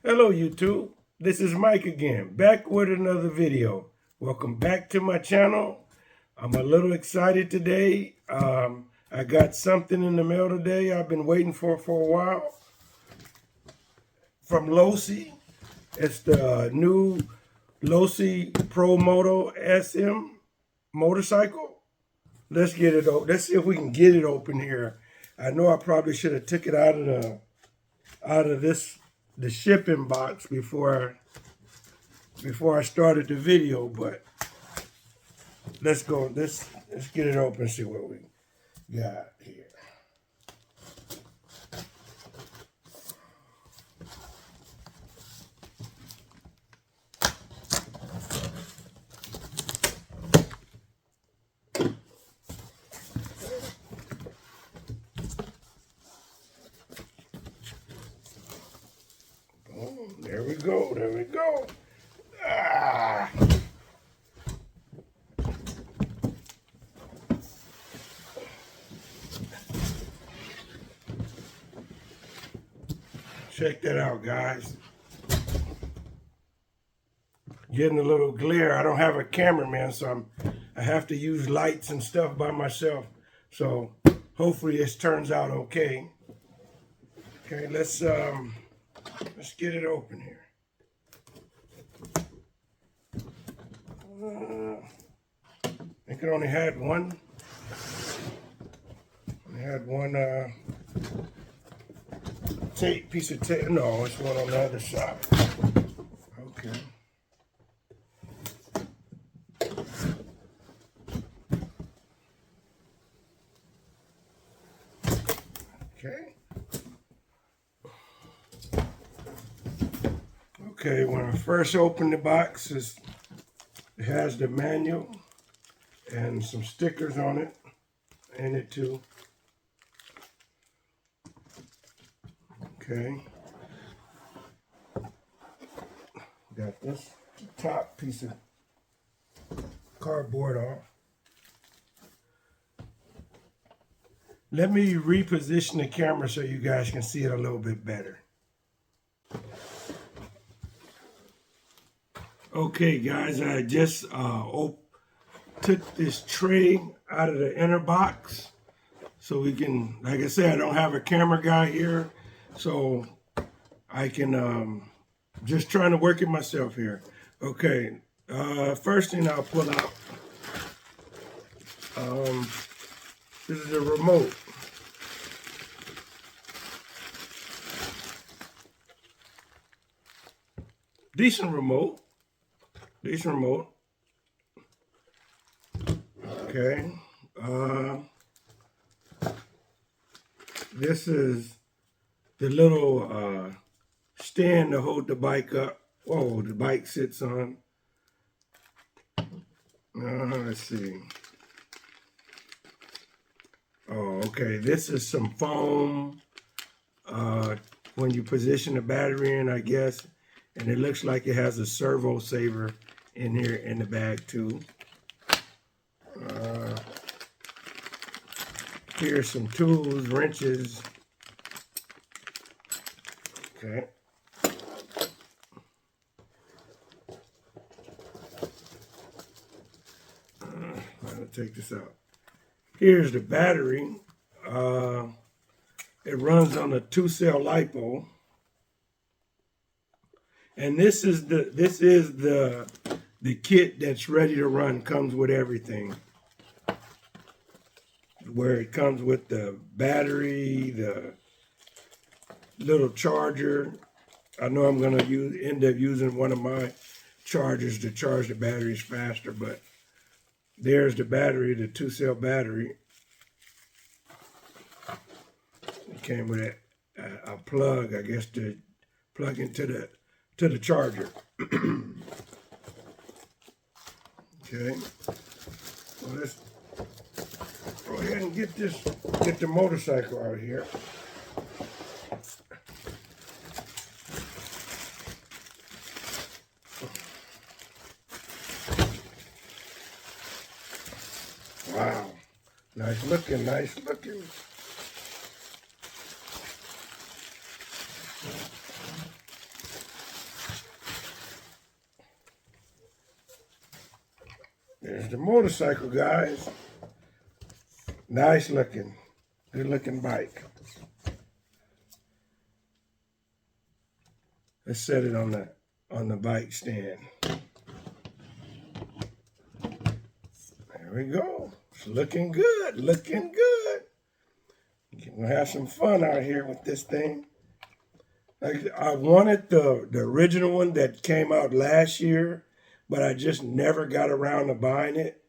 Hello YouTube, this is Mike again, back with another video. Welcome back to my channel. I'm a little excited today. I got something in the mail today I've been waiting for a while from Losi. It's the new Losi Promoto SM motorcycle. Let's get it open. Let's see if we can get it open here. I know I probably should have took it out of the shipping box before I started the video, but let's go. Let's get it open and see what we got here. Oh, there we go. There we go. Ah. Check that out, guys. Getting a little glare. I don't have a cameraman, so I have to use lights and stuff by myself. So hopefully this turns out okay. Okay, let's get it open here. I think it only had one. Piece of tape. No, it's one on the other side. Okay. Okay. Okay, when I first opened the box, it has the manual and some stickers on it, in it too. Okay. Got this top piece of cardboard off. Let me reposition the camera so you guys can see it a little bit better. Okay, guys, I just took this tray out of the inner box so we can, like I said, I don't have a camera guy here, so I can just trying to work it myself here. Okay, first thing I'll pull out, this is the remote. Decent remote. Okay. This is the little stand to hold the bike up. Oh, the bike sits on. Let's see. Oh, okay. This is some foam when you position the battery in, I guess. And it looks like it has a servo saver in here in the bag too. Here's some tools, wrenches. Okay. I'll take this out. Here's the battery. It runs on a 2-cell LiPo. And this is the kit that's ready to run. Comes with everything. Where it comes with the battery, the little charger. I know I'm gonna end up using one of my chargers to charge the batteries faster, but there's the battery, the 2-cell battery. It came with a plug, I guess, to plug into the charger. Okay, so let's go ahead and get the motorcycle out here. Wow, nice looking. There's the motorcycle, guys. Nice looking, good looking bike. Let's set it on the bike stand. There we go. It's looking good, looking good. We'll have some fun out here with this thing. I wanted the original one that came out last year, but I just never got around to buying it.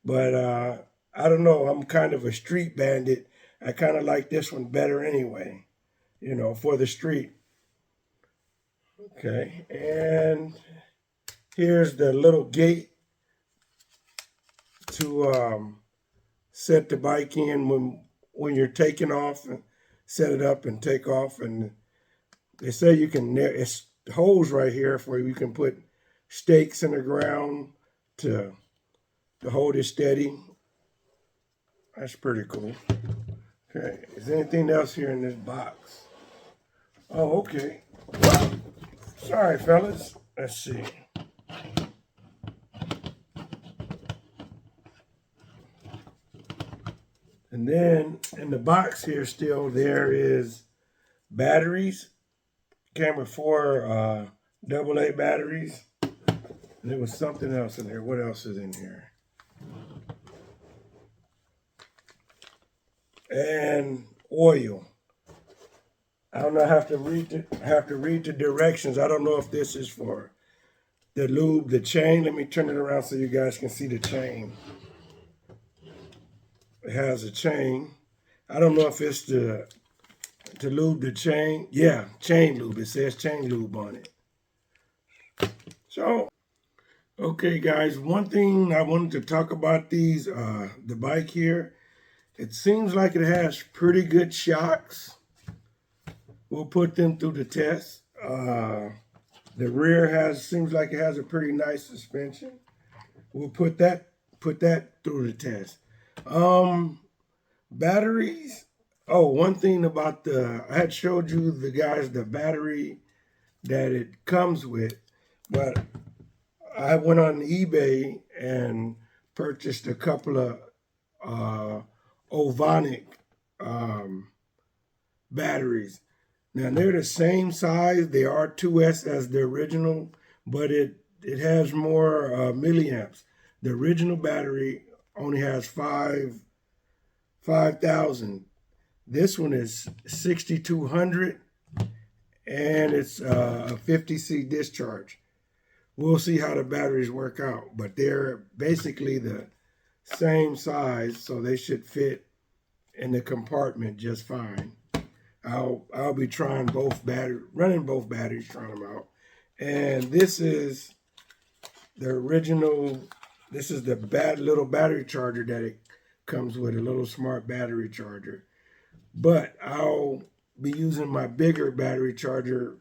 But I don't know, I'm kind of a street bandit. I kind of like this one better anyway, you know, for the street. Okay, and here's the little gate to set the bike in when you're taking off, and set it up and take off. And they say you can, it's holes right here for you can put stakes in the ground to hold it steady. That's pretty cool. Okay, is there anything else here in this box? Oh, okay. Sorry, fellas. Let's see. And then in the box here still, there is batteries. Came with 4 AA batteries. And there was something else in there. What else is in here? And oil. I don't know. I have to read the directions. I don't know if this is for the lube, the chain. Let me turn it around so you guys can see the chain. It has a chain. I don't know if it's to lube the chain. Yeah, chain lube. It says chain lube on it. So, okay, guys. One thing I wanted to talk about these, the bike here. It seems like it has pretty good shocks. We'll put them through the test. The rear seems like it has a pretty nice suspension. We'll put that through the test. Batteries. Oh, one thing about I had showed you the battery that it comes with, but I went on eBay and purchased a couple of Ovonic batteries. Now they're the same size. They are 2S as the original, but it has more milliamps. The original battery only has 5,000. This one is 6,200, and it's a 50C discharge. We'll see how the batteries work out, but they're basically the same size, so they should fit in the compartment just fine. I'll be trying running both batteries, trying them out. And this is the original. This is the little battery charger that it comes with, a little smart battery charger. But I'll be using my bigger battery charger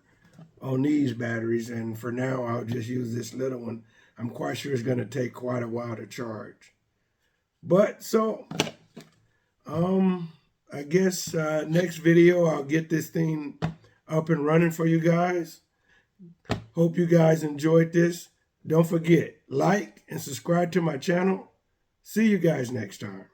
on these batteries, and for now I'll just use this little one. I'm quite sure it's going to take quite a while to charge. But so, I guess next video I'll get this thing up and running for you guys. Hope you guys enjoyed this. Don't forget, like and subscribe to my channel. See you guys next time.